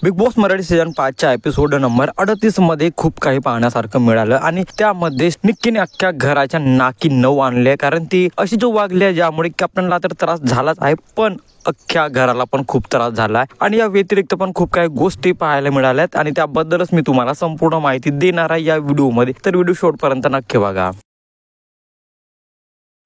Big Boss Marathi season 5च्या episode number 38 मध्ये खूप काही पाहण्यासारखं मिळालं आणि त्यामध्ये निक्कीने अख्ख्या घराच्या नाकी 9 आणले, कारण ती अशी जो वागली आहे ज्यामुळे कॅप्टनला तर त्रास झालाच आहे, पण अख्ख्या घराला पण खूप त्रास झाला आहे. आणि या व्यतिरिक्त पण खूप काही गोष्टी पाहायला मिळाल्यात आणि त्याबद्दलच मी तुम्हाला संपूर्ण माहिती देणार आहे या व्हिडिओमध्ये, तर व्हिडिओ शेवटपर्यंत नक्की बघा.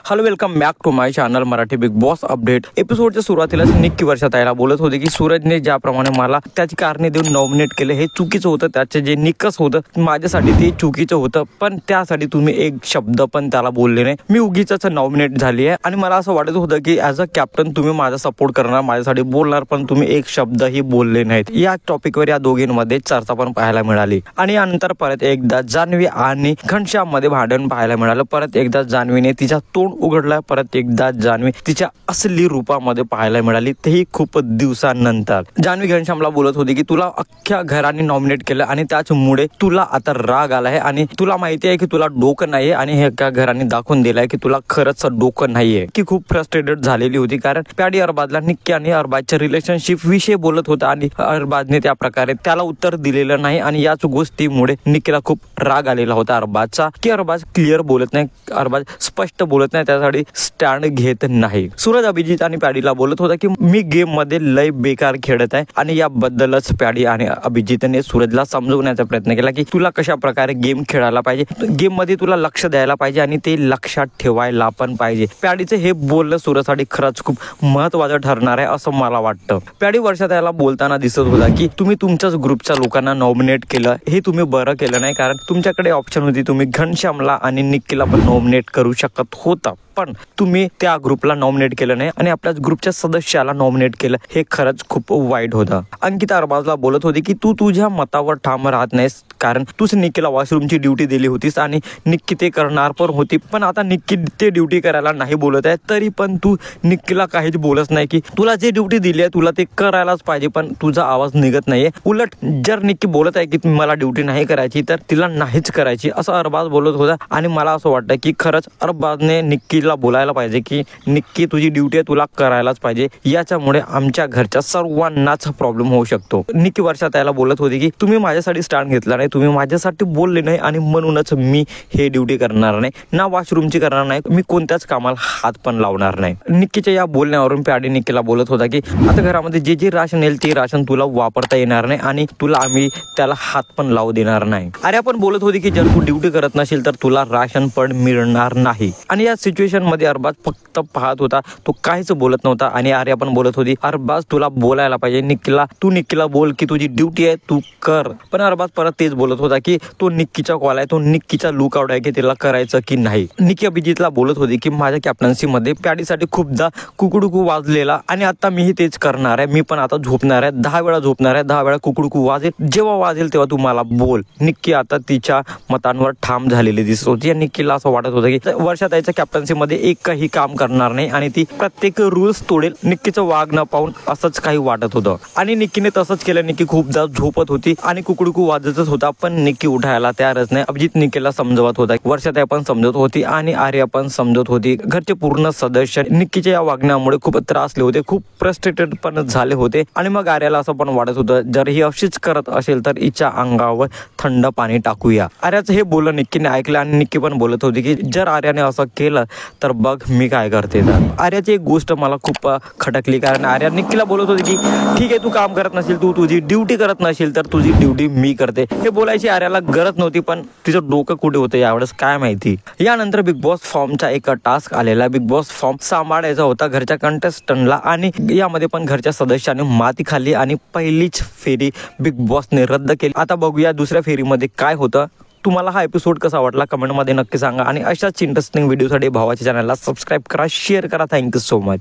Hello, welcome back to my channel Marathi Bigg Boss update. एपिसोडच्या सुरुवातीलाच निक्की वर्षाताईला बोलत होते की सूरजने ज्याप्रमाणे मला त्याची कारणे देऊन नॉमिनेट केले हे चुकीचं होतं, त्याचे जे निकस होतं माझ्यासाठी ते चुकीचं होतं, पण त्यासाठी तुम्ही एक शब्द पण त्याला बोलले नाही. मी उगीच नॉमिनेट झाली आहे आणि मला असं वाटत होतं की ॲज अ कॅप्टन तुम्ही माझा सपोर्ट करणार, माझ्यासाठी बोलणार, पण तुम्ही एक शब्दही बोलले नाहीत. या टॉपिकवर या दोघींमध्ये चर्चा पण पाहायला मिळाली आणि यानंतर परत एकदा जान्हवी आणि घनश्याम मध्ये भांडण पाहायला मिळालं. परत एकदा जान्हवीने तिचा तोंड उघडला, परत एकदा जान्हवी तिच्या असली रूपामध्ये पाहायला मिळाली, तेही खूप दिवसांनंतर. जान्हवी घनश्यामला बोलत होती की तुला अख्ख्या घराने नॉमिनेट केलं आणि त्याच्यामुळे तुला आता राग आला आहे आणि तुला माहिती आहे की तुला डोकं नाहीये आणि हे एका घराने दाखवून दिलंय की तुला खरंच डोकं नाहीये. की खूप फ्रस्ट्रेटेड झालेली होती, कारण पॅडी अरबाजला निक्की आणि अरबाजच्या रिलेशनशिप विषयी बोलत होता आणि अरबाजने त्या प्रकारे त्याला उत्तर दिलेलं नाही आणि याच गोष्टीमुळे निक्कीला खूप राग आलेला होता अरबाजचा, की अरबाज क्लिअर बोलत नाही, अरबाज स्पष्ट बोलत नाही, त्यासाठी स्टँड घेत नाही. सूरज अभिजित आणि पॅडीला बोलत होता की मी गेम मध्ये लय बेकार खेळत आहे आणि याबद्दलच पॅडी आणि अभिजितने सूरजला समजवण्याचा प्रयत्न केला की तुला कशा प्रकारे गेम खेळायला पाहिजे, गेम मध्ये तुला लक्ष द्यायला पाहिजे आणि ते लक्षात ठेवायला पण पाहिजे. पॅडीचं हे बोलणं सूरजसाठी खरंच खूप महत्वाचं ठरणार आहे असं मला वाटतं. पॅडी वर्षात याला बोलताना दिसत होता की तुम्ही तुमच्याच ग्रुपच्या लोकांना नॉमिनेट केलं, हे तुम्ही बरं केलं नाही, कारण तुमच्याकडे ऑप्शन होती, तुम्ही घनश्यामला आणि निक्कीला पण नॉमिनेट करू शकत होता, पण तुम्ही त्या ग्रुपला नॉमिनेट केलं नाही आणि आपल्याच ग्रुपच्या सदस्याला नॉमिनेट केलं, हे खरंच खूप वाईट होतं. अंकिता अरबाजला बोलत होती की तू तुझ्या मतावर ठाम राहत नाहीस, कारण तूच निक्कीला वॉशरूमची ड्युटी दिली होतीस आणि निक्की ते करणार पण होती, पण आता निक्की ते ड्युटी करायला नाही बोलत आहे, तरी पण तू निक्कीला काहीच बोलत नाही की तुला जे ड्युटी दिली आहे तुला ते करायलाच पाहिजे, पण तुझा आवाज निघत नाहीये. उलट जर निक्की बोलत आहे की मला ड्युटी नाही करायची तर तिला नाहीच करायची असं अरबाज बोलत होता. आणि मला असं वाटतं की खरंच अरबाजने निक्की बोलायला पाहिजे की निक्की तुझी ड्युटी तुला करायलाच पाहिजे, याच्यामुळे आमच्या घरच्या सर्वांनाच प्रॉब्लेम होऊ शकतो. निक्की वर्षात याला बोलत होती की तुम्ही माझ्यासाठी स्टँड घेतला नाही, तुम्ही माझ्यासाठी बोलले नाही आणि म्हणूनच मी हे ड्युटी करणार नाही, ना वॉशरूमची करणार नाही, मी कोणत्याच कामाला हात पण लावणार नाही. निक्कीच्या या बोलण्यावरून पॅडी निक्कीला बोलत होता की आता घरामध्ये जे जे राशन येईल ते राशन तुला वापरता येणार नाही आणि तुला आम्ही त्याला हात पण लावू देणार नाही. अरे आपण बोलत होती की जर तू ड्युटी करत नसेल तर तुला राशन पण मिळणार नाही. आणि या सिच्युएशन मध्ये अरबाज फक्त पाहत होता, तो काहीच बोलत नव्हता. आणि आर्या पण बोलत होती अरबाज तुला बोलायला पाहिजे, निक्कीला बोल की तुझी ड्युटी आहे तू कर, पण अरबाज परत तेच बोलत होता की तो निक्कीचा कॉल आहे, तो निक्कीचा लुकआउट आहे की तिला करायचं की नाही. निक्की अभिजितला बोलत होती की माझ्या कॅप्टन्सी मध्ये पॅडीसाठी खूपदा कुकुडुकू वाजलेला आणि आता मीही तेच करणार आहे, मी पण आता झोपणार आहे, 10 वेळा झोपणार आहे, 10 वेळा कुकुडुकू वाजेल, जेव्हा वाजेल तेव्हा तू मला बोल. निक्की आता तिच्या मतांवर ठाम झालेली दिसत होती. निक्कीला असं वाटत होतं की वर्षाताईच्या कॅप्टन्सी मध्ये एकही काम करणार नाही आणि ती प्रत्येक रूल्स तोडेल. निक्कीचं वागणं पाहून असंच काही वाटत होतं आणि निक्कीने तसंच केलं. निक्की खूपदा झोपत होती आणि कुकडुकू वाजतच होता, पण निक्की उठायला तयारच नाही. अभिजित निक्कीला समजवत होता, वर्षाताई पण समजत होती आणि आर्या पण समजत होती. घरचे पूर्ण सदस्य निक्कीच्या या वागण्यामुळे खूप त्रासले होते, खूप फ्रस्ट्रेटेड पण झाले होते. आणि मग आर्याला असं पण वाटत होतं जर ही अशीच करत असेल तर हिच्या अंगावर थंड पाणी टाकूया. आर्याचं हे बोलणं निक्कीने ऐकलं आणि निक्की पण बोलत होती की जर आर्याने असं केलं तर बघ मी काय करते. तर आर्याची एक गोष्ट मला खूप खटकली, कारण आर्या निक्कीला बोलत होती की ठीक आहे तू काम करत नसेल, तू तुझी ड्युटी करत नसेल तर तुझी ड्युटी मी करते. हे बोलायची आर्याला गरज नव्हती, पण तिचं डोकं कुठे होतं यावेळेस काय माहिती. यानंतर बिग बॉस फॉर्मचा एक टास्क आलेला. बिग बॉस फॉर्म सांभाळायचा होता घरच्या कंटेस्टंटला आणि यामध्ये पण घरच्या सदस्याने माती खाल्ली आणि पहिलीच फेरी बिग बॉसने रद्द केली. आता बघूया दुसऱ्या फेरीमध्ये काय होतं. तुम्हाला हा एपिसोड कसा वाटला कमेंटमध्ये नक्की सांगा आणि अशाच इंटरेस्टिंग व्हिडिओसाठी भावाच्या चॅनलला सबस्क्राईब करा, शेअर करा. Thank you so much.